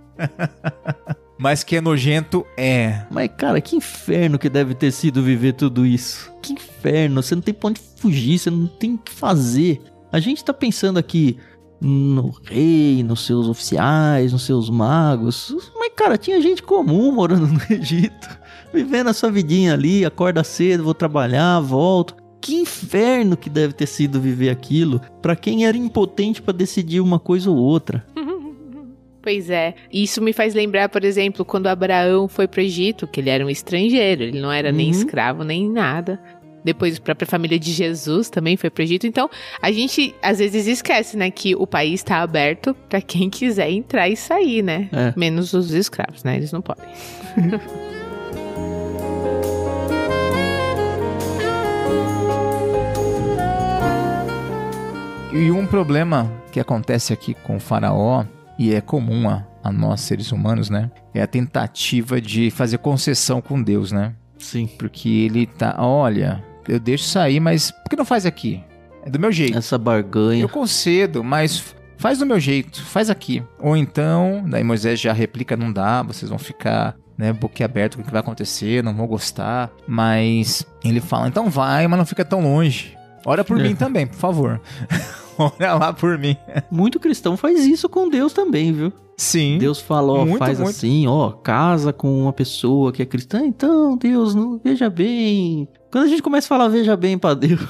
Mas que é nojento, é. Mas, cara, que inferno que deve ter sido viver tudo isso. Que inferno, você não tem pra onde fugir, você não tem o que fazer. A gente tá pensando aqui... no rei, nos seus oficiais, nos seus magos. Mas, cara, tinha gente comum morando no Egito, vivendo a sua vidinha ali, acorda cedo, vou trabalhar, volto. Que inferno que deve ter sido viver aquilo pra quem era impotente pra decidir uma coisa ou outra. Pois é. Isso me faz lembrar, por exemplo, quando Abraão foi pro Egito, que ele era um estrangeiro, ele não era nem escravo, nem nada. Depois a própria família de Jesus também foi pro Egito. Então, a gente às vezes esquece, né, que o país está aberto para quem quiser entrar e sair, né? Menos os escravos, né? Eles não podem. E um problema que acontece aqui com o faraó, e é comum a nós seres humanos, né? É a tentativa de fazer concessão com Deus, né? Sim. Porque ele tá, olha, eu deixo sair, mas por que não faz aqui? É do meu jeito. Essa barganha. Eu concedo, mas faz do meu jeito, faz aqui. Ou então, daí Moisés já replica, não dá, vocês vão ficar, né, boquiaberto com o que vai acontecer, não vão gostar. Mas ele fala, então vai, mas não fica tão longe. Ora por mim também, por favor. Ora lá por mim. Muito cristão faz isso com Deus também, viu? Sim. Deus fala, ó, faz muito. Assim, ó, casa com uma pessoa que é cristã, então Deus, não, veja bem. Quando a gente começa a falar veja bem pra Deus,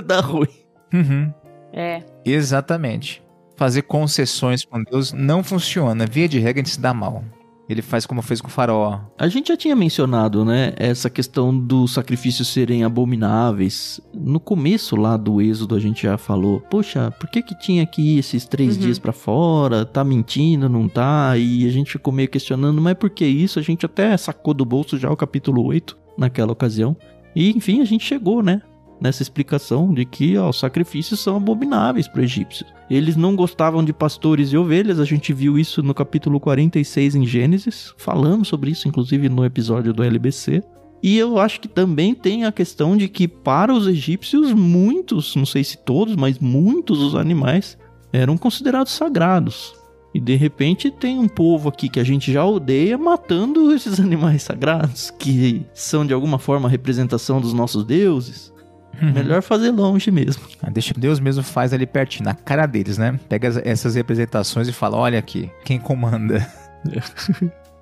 dá ruim. Uhum. É. Exatamente. Fazer concessões com Deus não funciona. Via de regra, a gente se dá mal. Ele faz como fez com o faraó. A gente já tinha mencionado, né, essa questão dos sacrifícios serem abomináveis. No começo lá do Êxodo a gente já falou, poxa, por que tinha que ir esses 3 dias pra fora? Tá mentindo, não tá? E a gente ficou meio questionando, mas por que isso? A gente até sacou do bolso já o capítulo 8 naquela ocasião. E enfim, a gente chegou, né, nessa explicação de que os sacrifícios são abomináveis para os egípcios. Eles não gostavam de pastores e ovelhas, a gente viu isso no capítulo 46 em Gênesis, falamos sobre isso inclusive no episódio do LBC. E eu acho que também tem a questão de que para os egípcios muitos, não sei se todos, mas muitos dos animais eram considerados sagrados. E de repente tem um povo aqui que a gente já odeia matando esses animais sagrados, que são de alguma forma a representação dos nossos deuses. Melhor fazer longe mesmo. Deixa que Deus mesmo faz ali pertinho, na cara deles, né? Pega essas representações e fala, olha aqui, quem comanda.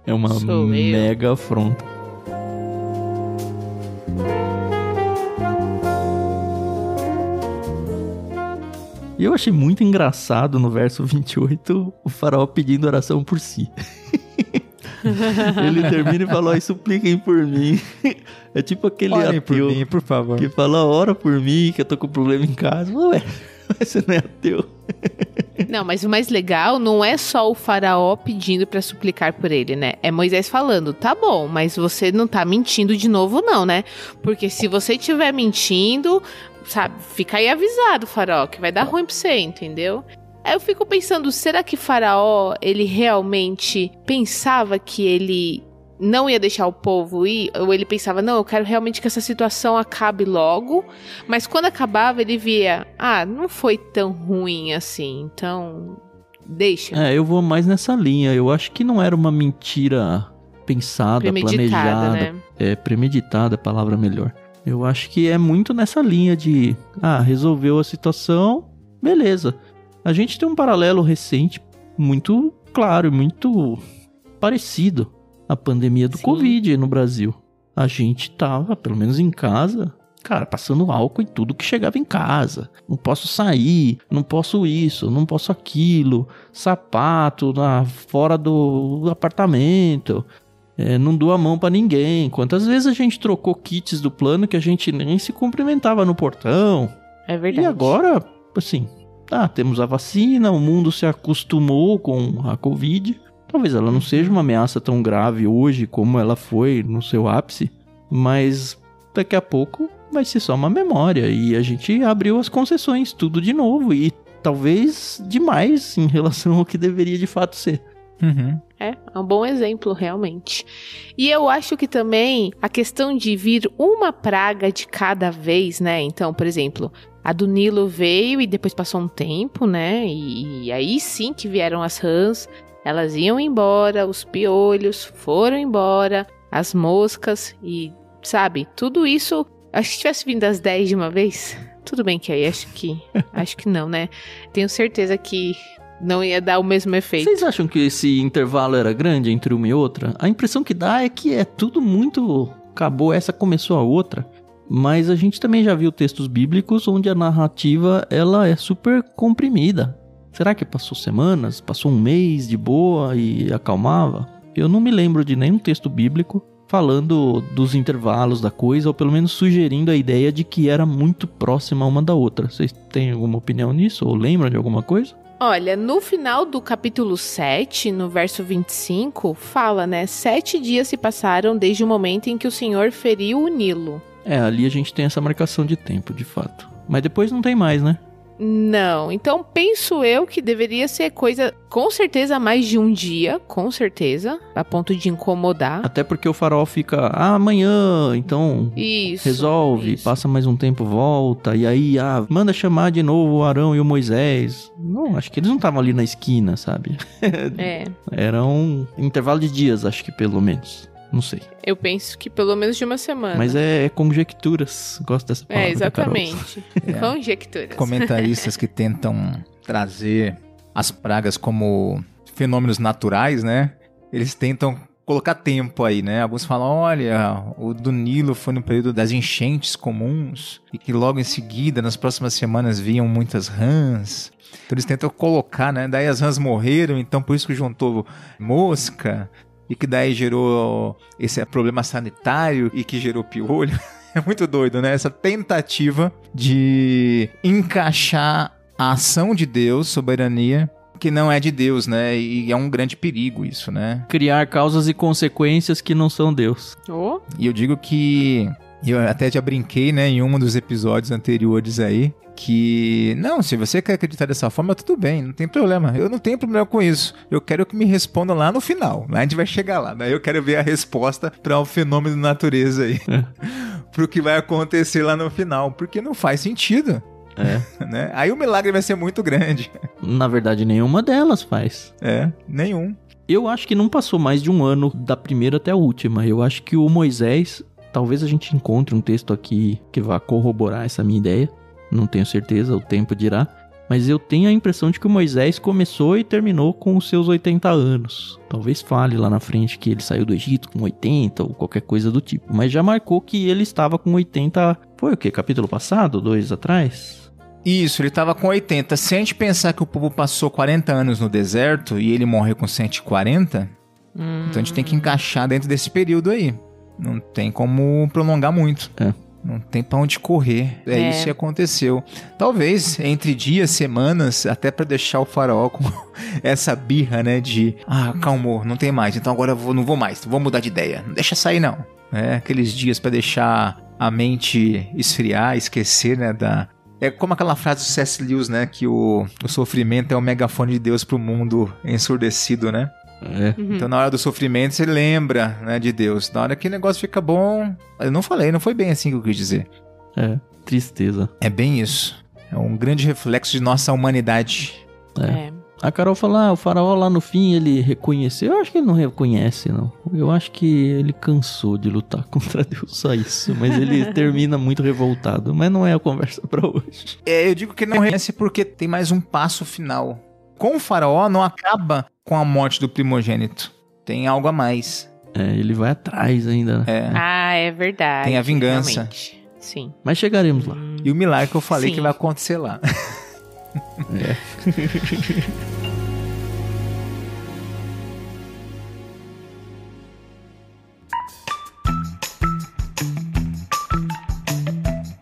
É uma mega afronta. E eu achei muito engraçado no verso 28 o faraó pedindo oração por si. Ele termina e fala, supliquem por mim. É tipo aquele ateu por mim, por favor, que fala, ora por mim, que eu tô com problema em casa. Ué, você não é ateu. Não, mas o mais legal não é só o faraó pedindo pra suplicar por ele, né? É Moisés falando, tá bom, mas você não tá mentindo de novo não, né? Porque se você estiver mentindo, sabe, fica aí avisado, faraó, que vai dar ruim pra você, entendeu? Aí eu fico pensando, será que Faraó, ele realmente pensava que ele não ia deixar o povo ir? Ou ele pensava, não, eu quero realmente que essa situação acabe logo. Mas quando acabava, ele via, não foi tão ruim assim, então deixa. Eu vou mais nessa linha. Eu acho que não era uma mentira pensada, planejada. Né? Premeditada, a palavra melhor. Eu acho que é muito nessa linha de, resolveu a situação, beleza. A gente tem um paralelo recente muito claro, muito parecido à pandemia do Covid no Brasil. A gente tava, pelo menos em casa, cara, passando álcool em tudo que chegava em casa. Não posso sair, não posso isso, não posso aquilo, sapato fora do apartamento, não dou a mão pra ninguém. Quantas vezes a gente trocou kits do plano que a gente nem se cumprimentava no portão? É verdade. E agora, assim... temos a vacina, o mundo se acostumou com a Covid. Talvez ela não seja uma ameaça tão grave hoje como ela foi no seu ápice, mas daqui a pouco vai ser só uma memória e a gente abriu as concessões, tudo de novo e talvez demais em relação ao que deveria de fato ser. É um bom exemplo, realmente. E eu acho que também a questão de vir uma praga de cada vez, né? Então, por exemplo, a do Nilo veio e depois passou um tempo, né? E aí sim que vieram as rãs, elas iam embora, os piolhos foram embora, as moscas e, sabe, tudo isso... Acho que se tivesse vindo às 10 de uma vez, tudo bem que aí acho que não, né? Tenho certeza que... não ia dar o mesmo efeito. Vocês acham que esse intervalo era grande entre uma e outra? A impressão que dá é que é tudo muito... acabou, essa começou a outra. Mas a gente também já viu textos bíblicos onde a narrativa ela é super comprimida. Será que passou semanas? Passou um mês de boa e acalmava? Eu não me lembro de nenhum texto bíblico falando dos intervalos da coisa, ou pelo menos sugerindo a ideia de que era muito próxima uma da outra. Vocês têm alguma opinião nisso? Ou lembram de alguma coisa? Olha, no final do capítulo 7, no verso 25, fala, né? 7 dias se passaram desde o momento em que o Senhor feriu o Nilo. Ali a gente tem essa marcação de tempo, de fato. Mas depois não tem mais, né? Não, então penso eu que deveria ser coisa, com certeza, mais de um dia, com certeza, a ponto de incomodar. Até porque o Faraó fica, amanhã, então Isso, resolve, isso. passa mais um tempo, volta, e aí, manda chamar de novo o Arão e o Moisés. Não, acho que eles não estavam ali na esquina, sabe? Era um intervalo de dias, acho que pelo menos. Não sei. Eu penso que pelo menos de uma semana. Mas é conjecturas. Gosto dessa palavra. Exatamente. Conjecturas. Comentaristas que tentam trazer as pragas como fenômenos naturais, né? Eles tentam colocar tempo aí, né? Alguns falam, olha, o do Nilo foi no período das enchentes comuns e que logo em seguida, nas próximas semanas, vinham muitas rãs. Então eles tentam colocar, né? Daí as rãs morreram, então por isso que juntou mosca. E que daí gerou esse problema sanitário e que gerou piolho. É muito doido, né? Essa tentativa de encaixar a ação de Deus, soberania, que não é de Deus, né? E é um grande perigo isso, né? Criar causas e consequências que não são Deus. E eu digo que... Eu até já brinquei, né? Em um dos episódios anteriores aí, que, não, se você quer acreditar dessa forma, tudo bem, não tem problema. Eu não tenho problema com isso. Eu quero que me respondam lá no final. Lá a gente vai chegar lá. Daí eu quero ver a resposta para o fenômeno da natureza aí. Pro que vai acontecer lá no final. Porque não faz sentido. Né? Aí o milagre vai ser muito grande. Na verdade, nenhuma delas faz. Nenhum. Eu acho que não passou mais de um ano da primeira até a última. Eu acho que o Moisés... Talvez a gente encontre um texto aqui que vá corroborar essa minha ideia. Não tenho certeza, o tempo dirá. Mas eu tenho a impressão de que o Moisés começou e terminou com os seus 80 anos. Talvez fale lá na frente que ele saiu do Egito com 80 ou qualquer coisa do tipo. Mas já marcou que ele estava com 80... Foi o quê? Capítulo passado? 2 atrás? Isso, ele estava com 80. Se a gente pensar que o povo passou 40 anos no deserto e ele morreu com 140... Então a gente tem que encaixar dentro desse período aí. Não tem como prolongar muito. Não tem pra onde correr. Isso que aconteceu. Talvez entre dias, semanas, até pra deixar o Faraó com essa birra, né? De, calmou, não tem mais. Então agora eu não vou mais, vou mudar de ideia. Não deixa sair, não. Aqueles dias pra deixar a mente esfriar, esquecer, né? É como aquela frase do C.S. Lewis, né? Que o sofrimento é o megafone de Deus pro mundo ensurdecido, né? Então na hora do sofrimento você lembra, né, de Deus. Na hora que o negócio fica bom, eu não falei, não foi bem assim que eu quis dizer. Tristeza. É bem isso. É um grande reflexo de nossa humanidade. A Carol fala, o Faraó lá no fim ele reconheceu. Eu acho que ele não reconhece, não. Eu acho que ele cansou de lutar contra Deus, só isso. Mas ele termina muito revoltado. Mas não é a conversa pra hoje. Eu digo que ele não reconhece porque tem mais um passo final. Com o Faraó não acaba com a morte do primogênito. Tem algo a mais. Ele vai atrás ainda. É verdade. Tem a vingança. Realmente. Sim. Mas chegaremos lá. E o milagre que eu falei que vai acontecer lá.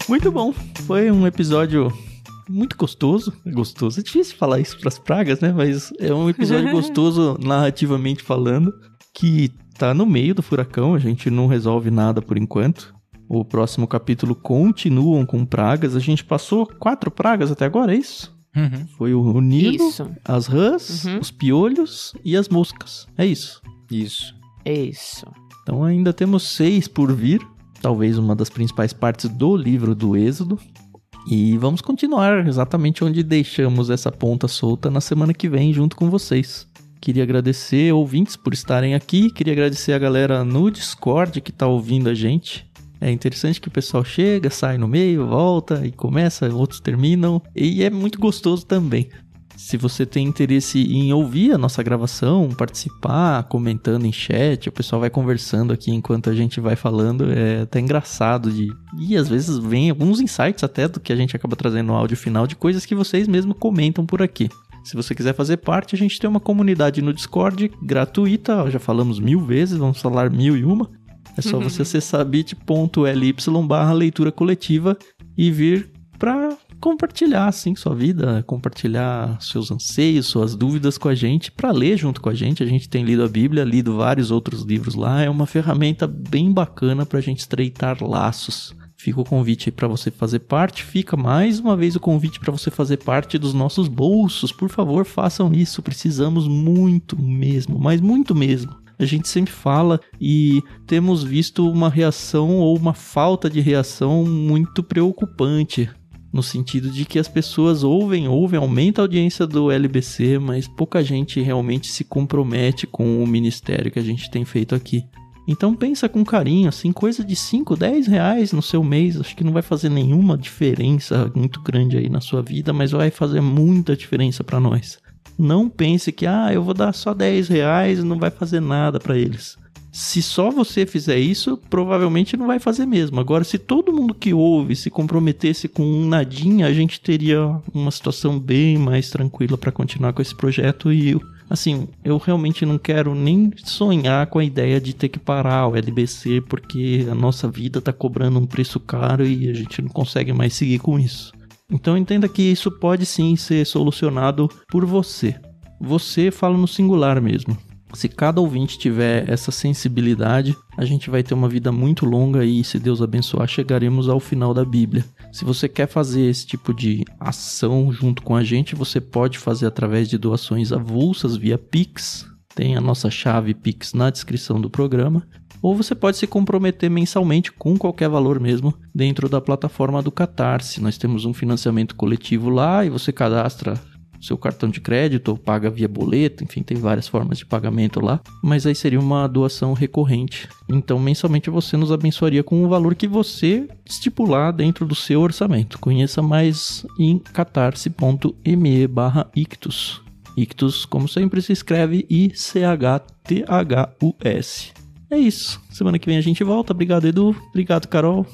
Muito bom. Foi um episódio... muito gostoso. É difícil falar isso pras pragas, né? Mas é um episódio gostoso narrativamente falando, que tá no meio do furacão, a gente não resolve nada por enquanto. O próximo capítulo continuam com pragas. A gente passou 4 pragas até agora, é isso? Foi o Nilo, as rãs, os piolhos e as moscas. É isso. Isso. Então ainda temos 6 por vir. Talvez uma das principais partes do livro do Êxodo. E vamos continuar exatamente onde deixamos essa ponta solta na semana que vem junto com vocês. Queria agradecer ouvintes por estarem aqui. Queria agradecer a galera no Discord que tá ouvindo a gente. É interessante que o pessoal chega, sai no meio, volta e começa, outros terminam. E é muito gostoso também. Se você tem interesse em ouvir a nossa gravação, participar, comentando em chat, o pessoal vai conversando aqui enquanto a gente vai falando, é até engraçado e às vezes vem alguns insights até do que a gente acaba trazendo no áudio final de coisas que vocês mesmo comentam por aqui. Se você quiser fazer parte, a gente tem uma comunidade no Discord gratuita, já falamos 1000 vezes, vamos falar 1001. É só você acessar bit.ly/leitura coletiva e vir para compartilhar, assim, sua vida, compartilhar seus anseios, suas dúvidas com a gente, para ler junto com a gente. A gente tem lido a Bíblia, lido vários outros livros lá. É uma ferramenta bem bacana para a gente estreitar laços. Fica o convite aí para você fazer parte. Fica mais uma vez o convite para você fazer parte dos nossos bolsos. Por favor, façam isso. Precisamos muito mesmo, mas muito mesmo. A gente sempre fala e temos visto uma reação ou uma falta de reação muito preocupante. No sentido de que as pessoas ouvem, aumenta a audiência do LBC, mas pouca gente realmente se compromete com o ministério que a gente tem feito aqui. Então pensa com carinho, assim, coisa de 5, 10 reais no seu mês, acho que não vai fazer nenhuma diferença muito grande aí na sua vida, mas vai fazer muita diferença para nós. Não pense que, eu vou dar só 10 reais e não vai fazer nada para eles. Se só você fizer isso, provavelmente não vai fazer mesmo. Agora, se todo mundo que ouve se comprometesse com um nadinha, a gente teria uma situação bem mais tranquila para continuar com esse projeto. E, assim, eu realmente não quero nem sonhar com a ideia de ter que parar o LBC, porque a nossa vida tá cobrando um preço caro e a gente não consegue mais seguir com isso. Então, entenda que isso pode sim ser solucionado por você. Você fala no singular mesmo. Se cada ouvinte tiver essa sensibilidade, a gente vai ter uma vida muito longa e, se Deus abençoar, chegaremos ao final da Bíblia. Se você quer fazer esse tipo de ação junto com a gente, você pode fazer através de doações avulsas via Pix. Tem a nossa chave Pix na descrição do programa. Ou você pode se comprometer mensalmente com qualquer valor mesmo dentro da plataforma do Catarse. Nós temos um financiamento coletivo lá e você cadastra seu cartão de crédito ou paga via boleto, enfim, tem várias formas de pagamento lá, mas aí seria uma doação recorrente. Então, mensalmente você nos abençoaria com o valor que você estipular dentro do seu orçamento. Conheça mais em catarse.me/ictus. Ictus, como sempre, se escreve ICHTHUS. É isso. Semana que vem a gente volta. Obrigado, Edu. Obrigado, Carol.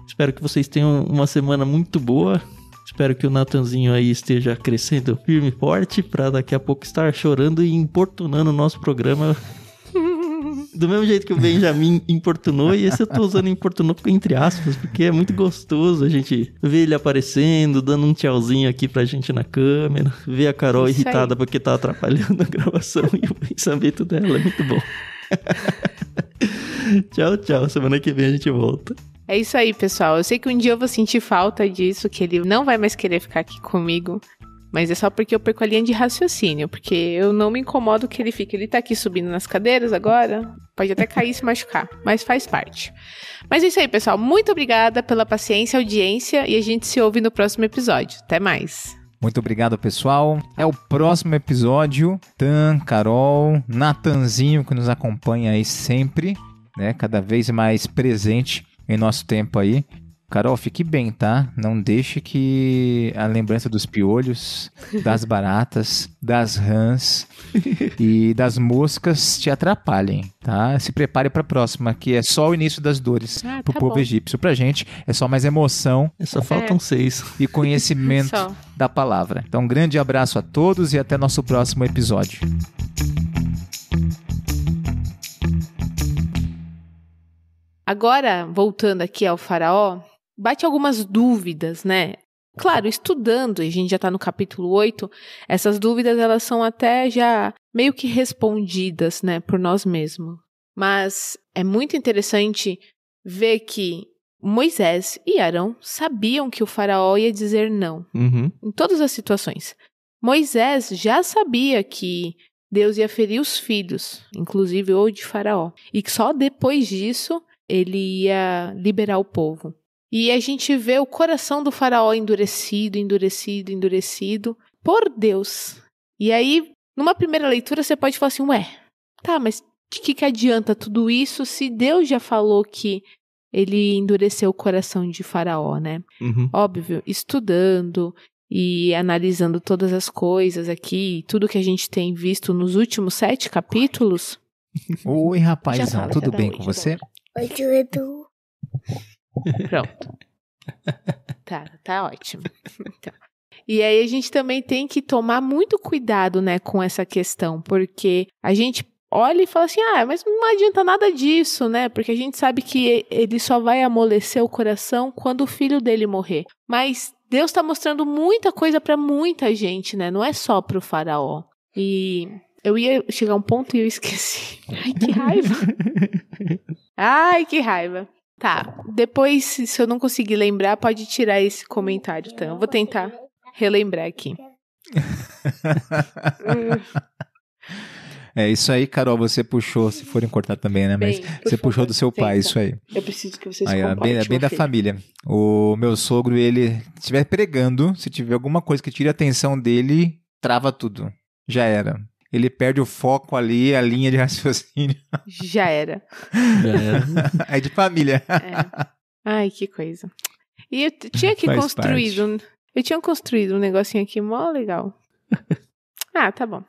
Espero que vocês tenham uma semana muito boa. Espero que o Natanzinho aí esteja crescendo firme e forte para daqui a pouco estar chorando e importunando o nosso programa. Do mesmo jeito que o Benjamin importunou, e esse eu tô usando importunou entre aspas, porque é muito gostoso a gente ver ele aparecendo, dando um tchauzinho aqui pra gente na câmera, ver a Carol isso irritada aí, porque tá atrapalhando a gravação e o pensamento dela é muito bom. Tchau, tchau. Semana que vem a gente volta. É isso aí, pessoal. Eu sei que um dia eu vou sentir falta disso, que ele não vai mais querer ficar aqui comigo. Mas é só porque eu perco a linha de raciocínio. Porque eu não me incomodo que ele fique. Ele tá aqui subindo nas cadeiras agora. Pode até cair e se machucar. Mas faz parte. Mas é isso aí, pessoal. Muito obrigada pela paciência e audiência. E a gente se ouve no próximo episódio. Até mais. Muito obrigado, pessoal. É o próximo episódio. Tan, Carol, Natanzinho, que nos acompanha aí sempre, né? Cada vez mais presente em nosso tempo aí. Carol, fique bem, tá? Não deixe que a lembrança dos piolhos, das baratas, das rãs e das moscas te atrapalhem, tá? Se prepare para a próxima, que é só o início das dores pro povo egípcio. Pra gente, é só mais emoção. Só faltam 6. E conhecimento da palavra. Então, um grande abraço a todos e até nosso próximo episódio. Agora, voltando aqui ao faraó, bate algumas dúvidas, né? Claro, estudando, e a gente já está no capítulo 8, essas dúvidas elas são até já meio que respondidas, né, por nós mesmos. Mas é muito interessante ver que Moisés e Arão sabiam que o faraó ia dizer não, em todas as situações. Moisés já sabia que Deus ia ferir os filhos, inclusive o de faraó, e que só depois disso ele ia liberar o povo. E a gente vê o coração do faraó endurecido por Deus. E aí, numa primeira leitura, você pode falar assim, mas de que adianta tudo isso se Deus já falou que ele endureceu o coração de faraó, né? Óbvio, estudando e analisando todas as coisas aqui, tudo que a gente tem visto nos últimos 7 capítulos. Oi, rapazão, tudo bem com você? Oi, Edu. Pronto. Tá ótimo. Então. E aí a gente também tem que tomar muito cuidado, né, com essa questão, porque a gente olha e fala assim, mas não adianta nada disso, né? Porque a gente sabe que ele só vai amolecer o coração quando o filho dele morrer. Mas Deus tá mostrando muita coisa pra muita gente, né? Não é só pro faraó. E eu ia chegar a um ponto e eu esqueci. Ai, que raiva. Ai, que raiva. Tá, depois, se eu não conseguir lembrar, pode tirar esse comentário, tá? Eu vou tentar relembrar aqui. Isso aí, Carol, você puxou, se forem cortar também, né? Mas você puxou do seu pai, isso aí. Eu preciso que vocês compartilhem. Bem da família. O meu sogro, ele, se estiver pregando, se tiver alguma coisa que tire a atenção dele, trava tudo. Já era. Ele perde o foco ali, a linha de raciocínio. Já era. É de família. Ai, que coisa. E eu tinha construído um negocinho aqui mó legal. Tá bom.